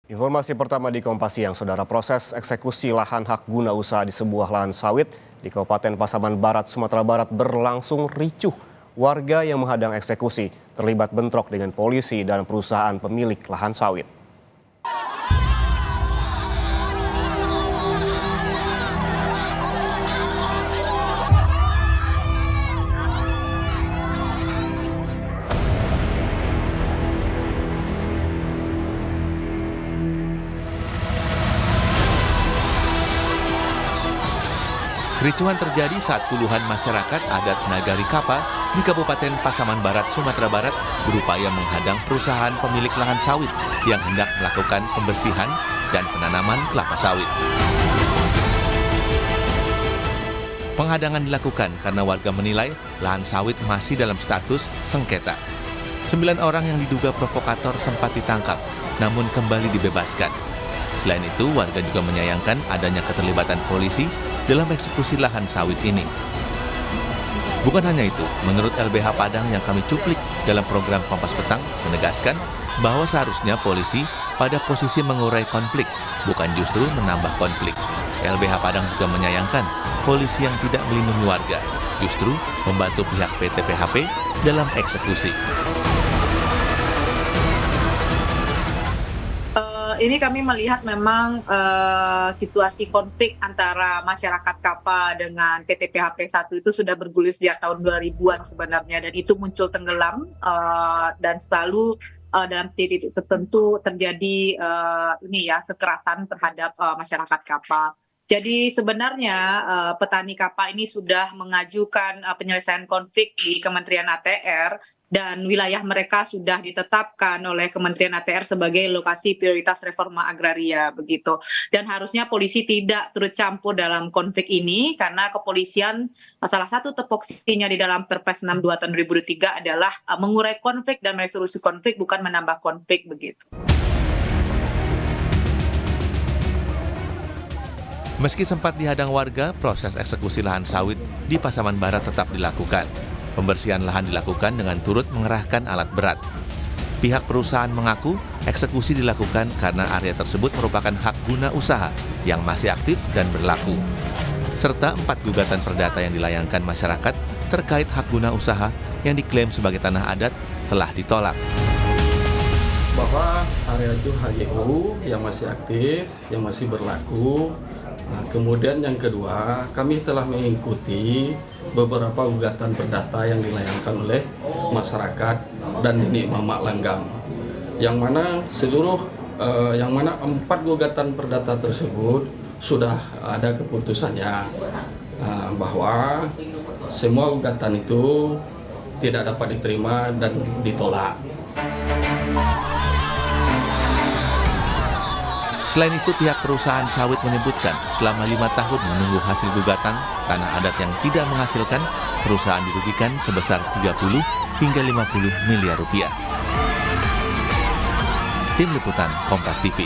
Informasi pertama di Kompas Siang, Saudara. Proses eksekusi lahan hak guna usaha di sebuah lahan sawit di Kabupaten Pasaman Barat, Sumatera Barat berlangsung ricuh. Warga yang menghadang eksekusi terlibat bentrok dengan polisi dan perusahaan pemilik lahan sawit. Kericuhan terjadi saat puluhan masyarakat adat Nagari Kapa di Kabupaten Pasaman Barat, Sumatera Barat berupaya menghadang perusahaan pemilik lahan sawit yang hendak melakukan pembersihan dan penanaman kelapa sawit. Penghadangan dilakukan karena warga menilai lahan sawit masih dalam status sengketa. 9 orang yang diduga provokator sempat ditangkap, namun kembali dibebaskan. Selain itu, warga juga menyayangkan adanya keterlibatan polisi dalam eksekusi lahan sawit ini. Bukan hanya itu, menurut LBH Padang yang kami cuplik dalam program Kompas Petang menegaskan bahwa seharusnya polisi pada posisi mengurai konflik, bukan justru menambah konflik. LBH Padang juga menyayangkan polisi yang tidak melindungi warga, justru membantu pihak PT PHP dalam eksekusi. Ini kami melihat memang situasi konflik antara masyarakat Kapa dengan PT PHP 1 itu sudah bergulir sejak tahun 2000-an sebenarnya, dan itu muncul tenggelam dan selalu dalam titik tertentu terjadi kekerasan terhadap masyarakat Kapa. Jadi sebenarnya petani Kapa ini sudah mengajukan penyelesaian konflik di Kementerian ATR, dan wilayah mereka sudah ditetapkan oleh Kementerian ATR sebagai lokasi prioritas reforma agraria begitu. Dan harusnya polisi tidak turut campur dalam konflik ini, karena kepolisian salah satu tupoksinya di dalam Perpres 62 tahun 2003 adalah mengurai konflik dan resolusi konflik, bukan menambah konflik begitu. Meski sempat dihadang warga, proses eksekusi lahan sawit di Pasaman Barat tetap dilakukan. Pembersihan lahan dilakukan dengan turut mengerahkan alat berat. Pihak perusahaan mengaku eksekusi dilakukan karena area tersebut merupakan hak guna usaha yang masih aktif dan berlaku. Serta 4 gugatan perdata yang dilayangkan masyarakat terkait hak guna usaha yang diklaim sebagai tanah adat telah ditolak. Bahwa area itu HGU yang masih aktif, yang masih berlaku. Nah, kemudian yang kedua, kami telah mengikuti beberapa gugatan perdata yang dilayangkan oleh masyarakat dan Nenek Mamak Langgam, yang mana 4 gugatan perdata tersebut sudah ada keputusannya bahwa semua gugatan itu tidak dapat diterima dan ditolak. Selain itu, pihak perusahaan sawit menyebutkan selama 5 tahun menunggu hasil gugatan tanah adat yang tidak menghasilkan, perusahaan dirugikan sebesar 30 hingga 50 miliar rupiah. Tim Liputan Kompas TV.